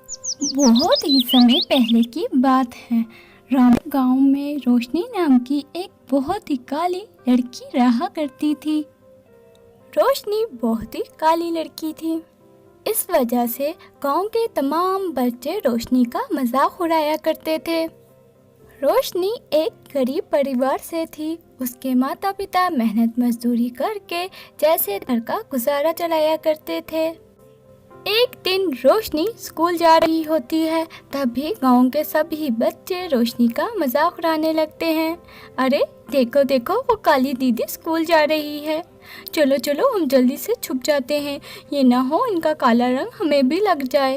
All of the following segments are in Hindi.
बहुत ही समय पहले की बात है। राम गांव में रोशनी नाम की एक बहुत ही काली लड़की रहा करती थी। रोशनी बहुत ही काली लड़की थी। इस वजह से गांव के तमाम बच्चे रोशनी का मजाक उड़ाया करते थे। रोशनी एक गरीब परिवार से थी। उसके माता पिता मेहनत मजदूरी करके जैसे घर का गुजारा चलाया करते थे। एक दिन रोशनी स्कूल जा रही होती है, तभी गांव के सभी बच्चे रोशनी का मजाक उड़ाने लगते हैं। अरे देखो देखो, वो काली दीदी स्कूल जा रही है। चलो चलो हम जल्दी से छुप जाते हैं, ये ना हो इनका काला रंग हमें भी लग जाए।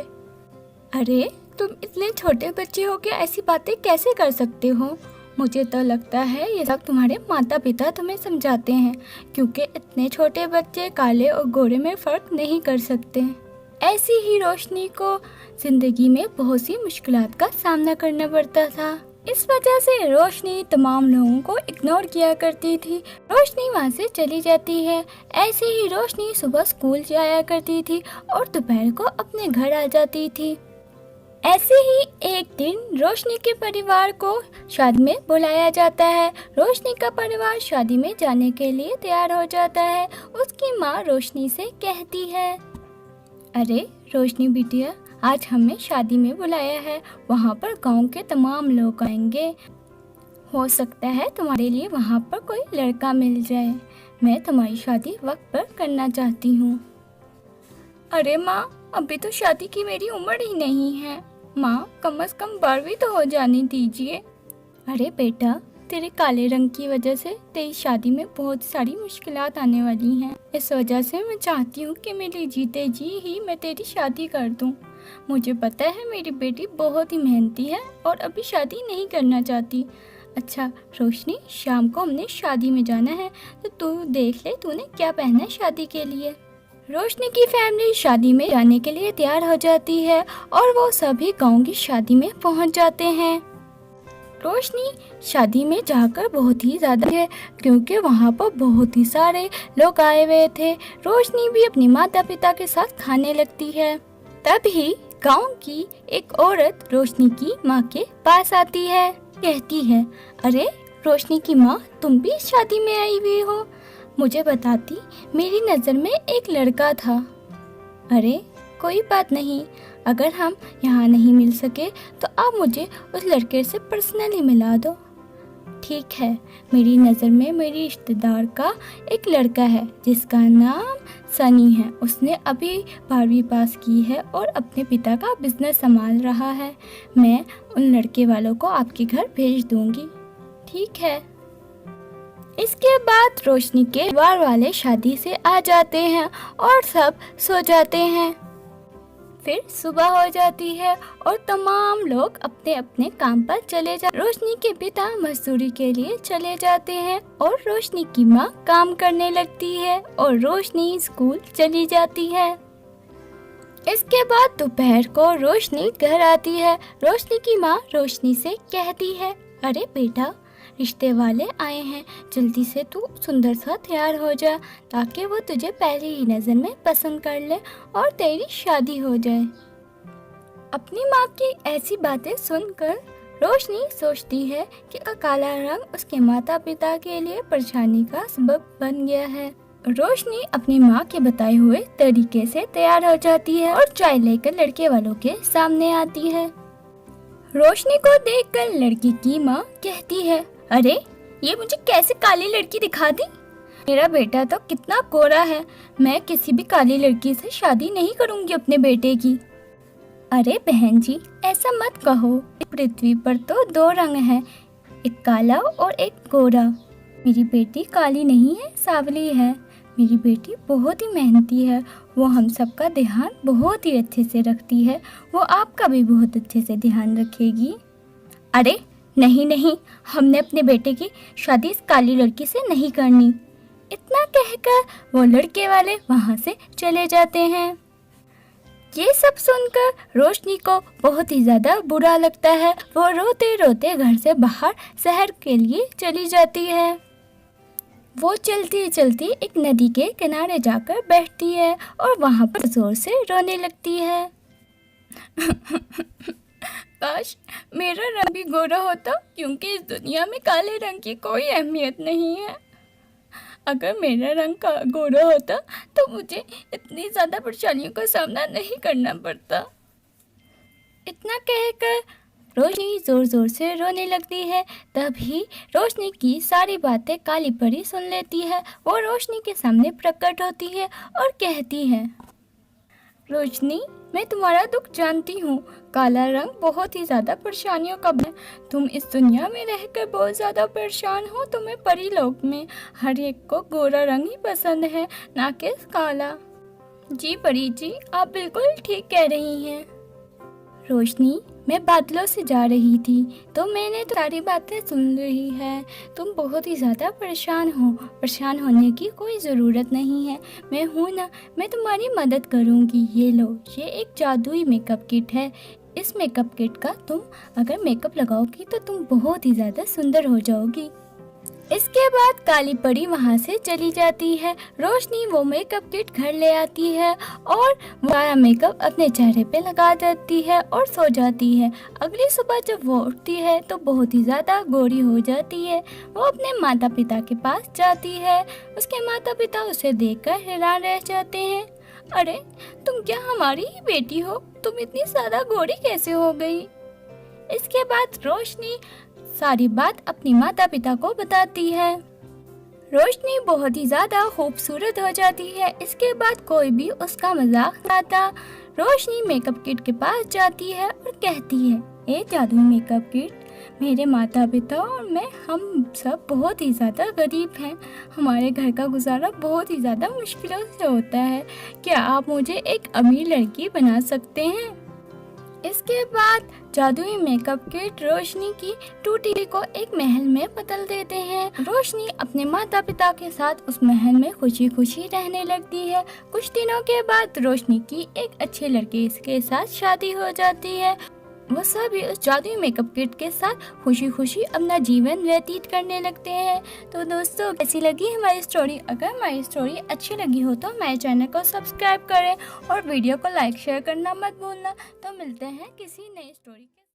अरे तुम इतने छोटे बच्चे हो के ऐसी बातें कैसे कर सकते हो? मुझे तो लगता है ये सब तुम्हारे माता पिता तुम्हें समझाते हैं, क्योंकि इतने छोटे बच्चे काले और गोरे में फ़र्क नहीं कर सकते। ऐसी ही रोशनी को जिंदगी में बहुत सी मुश्किलात का सामना करना पड़ता था। इस वजह से रोशनी तमाम लोगों को इग्नोर किया करती थी। रोशनी वहाँ से चली जाती है। ऐसे ही रोशनी सुबह स्कूल जाया करती थी और दोपहर को अपने घर आ जाती थी। ऐसे ही एक दिन रोशनी के परिवार को शादी में बुलाया जाता है। रोशनी का परिवार शादी में जाने के लिए तैयार हो जाता है। उसकी माँ रोशनी से कहती है, अरे रोशनी बिटिया, आज हमें शादी में बुलाया है, वहाँ पर गांव के तमाम लोग आएंगे। हो सकता है तुम्हारे लिए वहाँ पर कोई लड़का मिल जाए। मैं तुम्हारी शादी वक्त पर करना चाहती हूँ। अरे माँ, अभी तो शादी की मेरी उम्र ही नहीं है। माँ, कम से कम 12वीं तो हो जाने दीजिए। अरे बेटा, तेरे काले रंग की वजह से तेरी शादी में बहुत सारी मुश्किलात आने वाली हैं। इस वजह से मैं चाहती हूँ कि मेरे जीते जी ही मैं तेरी शादी कर दूँ। मुझे पता है मेरी बेटी बहुत ही मेहनती है और अभी शादी नहीं करना चाहती। अच्छा रोशनी, शाम को हमने शादी में जाना है, तो तू देख ले तूने क्या पहना है शादी के लिए। रोशनी की फैमिली शादी में जाने के लिए तैयार हो जाती है और वो सभी गाँव की शादी में पहुँच जाते हैं। रोशनी शादी में जाकर बहुत ही ज़्यादा है, क्योंकि वहाँ पर बहुत ही सारे लोग आए हुए थे। रोशनी भी अपने माता पिता के साथ खाने लगती है। तभी गांव की एक औरत रोशनी की माँ के पास आती है। कहती है, अरे रोशनी की माँ, तुम भी इस शादी में आई हुई हो? मुझे बताती, मेरी नज़र में एक लड़का था। अरे कोई बात नहीं, अगर हम यहाँ नहीं मिल सके तो आप मुझे उस लड़के से पर्सनली मिला दो। ठीक है, मेरी नज़र में मेरी रिश्तेदार का एक लड़का है जिसका नाम सनी है। उसने अभी 12वीं पास की है और अपने पिता का बिजनेस संभाल रहा है। मैं उन लड़के वालों को आपके घर भेज दूंगी। ठीक है। इसके बाद रोशनी के परिवार वाले शादी से आ जाते हैं और सब सो जाते हैं। फिर सुबह हो जाती है और तमाम लोग अपने अपने काम पर चले जाते। रोशनी के पिता मजदूरी के लिए चले जाते हैं और रोशनी की माँ काम करने लगती है और रोशनी स्कूल चली जाती है। इसके बाद दोपहर को रोशनी घर आती है। रोशनी की माँ रोशनी से कहती है, अरे बेटा, रिश्ते वाले आए हैं, जल्दी से तू सुंदर सा तैयार हो जा, ताकि वो तुझे पहली ही नज़र में पसंद कर ले और तेरी शादी हो जाए। अपनी माँ की ऐसी बातें सुनकर रोशनी सोचती है कि काला रंग उसके माता पिता के लिए परेशानी का सबब बन गया है। रोशनी अपनी माँ के बताए हुए तरीके से तैयार हो जाती है और चाय लेकर लड़के वालों के सामने आती है। रोशनी को देखकर लड़की की माँ कहती है, अरे ये मुझे कैसे काली लड़की दिखा दी? मेरा बेटा तो कितना गोरा है, मैं किसी भी काली लड़की से शादी नहीं करूंगी अपने बेटे की। अरे बहन जी, ऐसा मत कहो, पृथ्वी पर तो 2 रंग हैं, एक काला और एक गोरा। मेरी बेटी काली नहीं है, सांवली है। मेरी बेटी बहुत ही मेहनती है, वो हम सबका ध्यान बहुत ही अच्छे से रखती है, वो आपका भी बहुत अच्छे से ध्यान रखेगी। अरे नहीं नहीं, हमने अपने बेटे की शादी इस काली लड़की से नहीं करनी। इतना कहकर वो लड़के वाले वहाँ से चले जाते हैं। ये सब सुनकर रोशनी को बहुत ही ज़्यादा बुरा लगता है। वो रोते रोते घर से बाहर शहर के लिए चली जाती है। वो चलती चलती एक नदी के किनारे जाकर बैठती है और वहाँ पर जोर से रोने लगती है। काश मेरा रंग भी गोरा होता, क्योंकि इस दुनिया में काले रंग की कोई अहमियत नहीं है। अगर मेरा रंग गोरा होता तो मुझे इतनी ज़्यादा परेशानियों का सामना नहीं करना पड़ता। इतना कहकर रोशनी ज़ोर ज़ोर से रोने लगती है। तभी रोशनी की सारी बातें काली परी सुन लेती है। वो रोशनी के सामने प्रकट होती है और कहती है, रोशनी, मैं तुम्हारा दुख जानती हूँ। काला रंग बहुत ही ज़्यादा परेशानियों का है। तुम इस दुनिया में रहकर बहुत ज़्यादा परेशान हो। तुम्हें परी लोक में हर एक को गोरा रंग ही पसंद है, ना कि काला। जी परी जी, आप बिल्कुल ठीक कह रही हैं। रोशनी, मैं बादलों से जा रही थी तो मैंने सारी बातें सुन रही है। तुम बहुत ही ज़्यादा परेशान हो। परेशान होने की कोई ज़रूरत नहीं है, मैं हूँ ना, मैं तुम्हारी मदद करूँगी। ये लो, ये एक जादुई मेकअप किट है। इस मेकअप किट का तुम अगर मेकअप लगाओगी तो तुम बहुत ही ज़्यादा सुंदर हो जाओगी। इसके बाद काली परी वहाँ से चली जाती है। रोशनी वो मेकअप किट घर ले आती है और सारा मेकअप अपने चेहरे पे लगा देती है और सो जाती है। अगली सुबह जब वो उठती है तो बहुत ही ज़्यादा गोरी हो जाती है। वो अपने माता पिता के पास जाती है। उसके माता पिता उसे देखकर हैरान रह जाते हैं। अरे, तुम क्या हमारी ही बेटी हो? तुम इतनी ज़्यादा गोरी कैसे हो गई? इसके बाद रोशनी सारी बात अपनी माता पिता को बताती है। रोशनी बहुत ही ज़्यादा खूबसूरत हो जाती है। इसके बाद कोई भी उसका मजाक नहीं उड़ाता। रोशनी मेकअप किट के पास जाती है और कहती है, ए जादुई मेकअप किट, मेरे माता पिता और मैं, हम सब बहुत ही ज़्यादा गरीब हैं। हमारे घर का गुजारा बहुत ही ज़्यादा मुश्किलों से होता है। क्या आप मुझे एक अमीर लड़की बना सकते हैं? इसके बाद जादुई मेकअप किट रोशनी की टूटी को एक महल में बदल देते हैं। रोशनी अपने माता पिता के साथ उस महल में खुशी खुशी रहने लगती है। कुछ दिनों के बाद रोशनी की एक अच्छे लड़के के साथ शादी हो जाती है। वो सभी उस जादुई मेकअप किट के साथ खुशी खुशी अपना जीवन व्यतीत करने लगते हैं। तो दोस्तों, कैसी लगी हमारी स्टोरी? अगर हमारी स्टोरी अच्छी लगी हो तो हमारे चैनल को सब्सक्राइब करें और वीडियो को लाइक शेयर करना मत भूलना। तो मिलते हैं किसी नई स्टोरी के